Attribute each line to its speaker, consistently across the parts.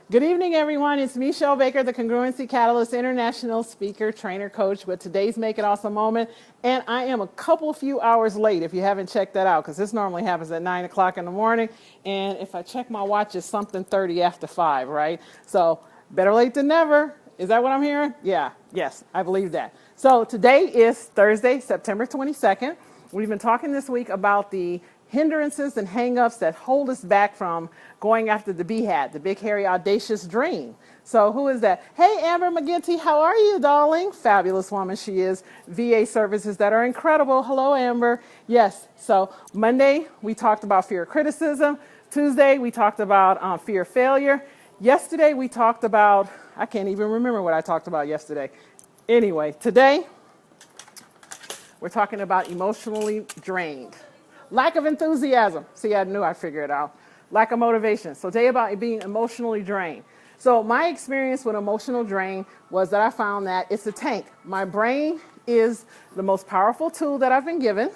Speaker 1: Good evening, everyone. It's Meshell Baker, the Congruency Catalyst International Speaker, Trainer, Coach with today's Make It Awesome moment. And I am a few hours late if you haven't checked that out, because this normally happens at 9 o'clock in the morning. And if I check my watch, it's something 30 after 5, right? So better late than never. Is that what I'm hearing? Yeah, yes, I believe that. So today is Thursday, September 22nd. We've been talking this week about the hindrances and hang-ups that hold us back from going after the BHAD, the big, hairy, audacious dream. So who is that? Hey, Amber McGinty, how are you, darling? Fabulous woman she is. VA services that are incredible. Hello, Amber. Yes, so Monday, we talked about fear of criticism. Tuesday, we talked about fear of failure. Yesterday, we talked about, I can't even remember what I talked about yesterday. Anyway, today, we're talking about emotionally drained. Lack of enthusiasm. See, I knew I'd figure it out. Lack of motivation. So today about being emotionally drained. So my experience with emotional drain was that I found that it's a tank. My brain is the most powerful tool that I've been given,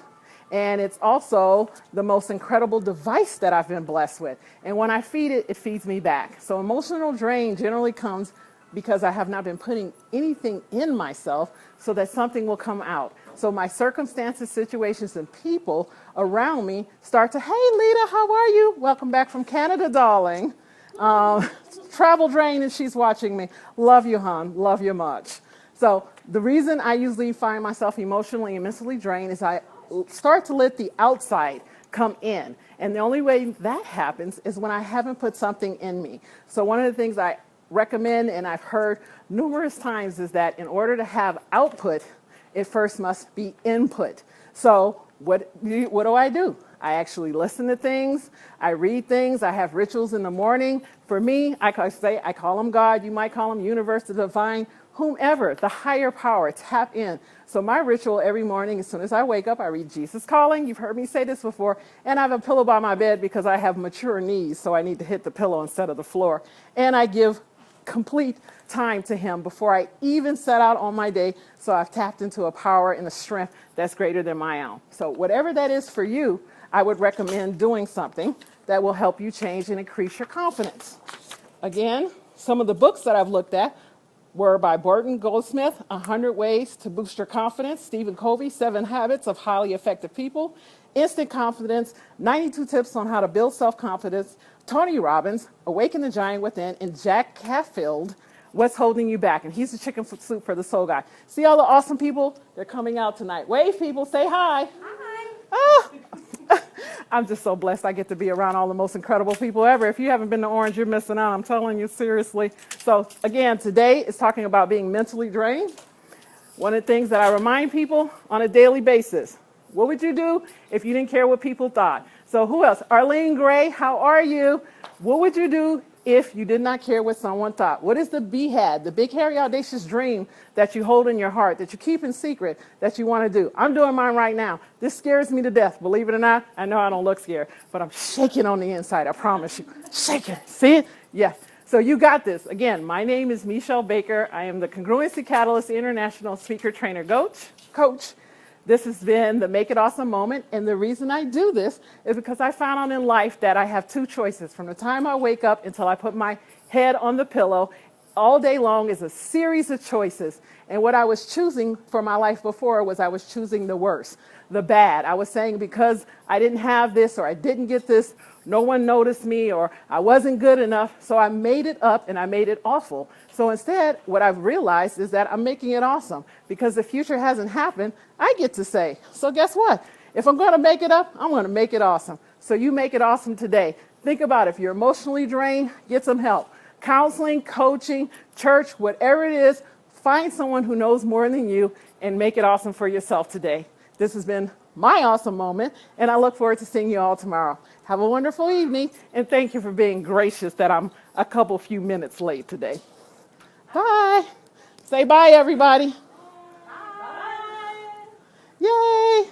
Speaker 1: and it's also the most incredible device that I've been blessed with. And when I feed it, it feeds me back. So emotional drain generally comes because I have not been putting anything in myself so that something will come out. So my circumstances, situations, and people around me start to, hey, Lita, how are you? Welcome back from Canada, darling. Travel drain, and she's watching me. Love you, hon. Love you much. So the reason I usually find myself emotionally and mentally drained is I start to let the outside come in. And the only way that happens is when I haven't put something in me. So one of the things I recommend, and I've heard numerous times, is that in order to have output, it first must be input. So what do? I actually listen to things. I read things. I have rituals in the morning. For me, I call them God. You might call them universe, the divine, whomever, the higher power. Tap in. So my ritual every morning, as soon as I wake up, I read Jesus Calling. You've heard me say this before. And I have a pillow by my bed because I have mature knees, so I need to hit the pillow instead of the floor. And I give complete time to him before I even set out on my day. So I've tapped into a power and a strength that's greater than my own. So whatever that is for you, I would recommend doing something that will help you change and increase your confidence. Again, some of the books that I've looked at were by Burton Goldsmith, 100 Ways to Boost Your Confidence, Stephen Covey, 7 Habits of Highly Effective People, Instant Confidence, 92 Tips on How to Build Self-Confidence, Tony Robbins, Awaken the Giant Within, and Jack Canfield, What's Holding You Back? And he's the chicken soup for the soul guy. See all the awesome people? They're coming out tonight. Wave, people. Say hi.
Speaker 2: Hi.
Speaker 1: Oh. I'm just so blessed I get to be around all the most incredible people ever. If you haven't been to Orange, you're missing out. I'm telling you, seriously. So, again, today is talking about being mentally drained. One of the things that I remind people on a daily basis, what would you do if you didn't care what people thought? So who else? Arlene Gray, how are you? What would you do if you did not care what someone thought? What is the BHAD, the big, hairy, audacious dream that you hold in your heart, that you keep in secret, that you want to do? I'm doing mine right now. This scares me to death. Believe it or not, I know I don't look scared, but I'm shaking on the inside, I promise you. Shaking. See it? Yes. So you got this. Again, my name is Meshell Baker. I am the Congruency Catalyst International Speaker Trainer Coach. This has been the Make It Awesome moment, and the reason I do this is because I found out in life that I have two choices. From the time I wake up until I put my head on the pillow, all day long is a series of choices. And what I was choosing for my life before was I was choosing the worst, the bad. I was saying because I didn't have this or I didn't get this, no one noticed me or I wasn't good enough. So I made it up and I made it awful. So instead, what I've realized is that I'm making it awesome because the future hasn't happened. I get to say, so guess what? If I'm going to make it up, I'm going to make it awesome. So you make it awesome today. Think about it. If you're emotionally drained, get some help. Counseling, coaching, church, whatever it is, find someone who knows more than you and make it awesome for yourself today. This has been my awesome moment, and I look forward to seeing you all tomorrow. Have a wonderful evening, and thank you for being gracious that I'm a few minutes late today. Bye. Say bye, everybody.
Speaker 2: Bye.
Speaker 1: Yay.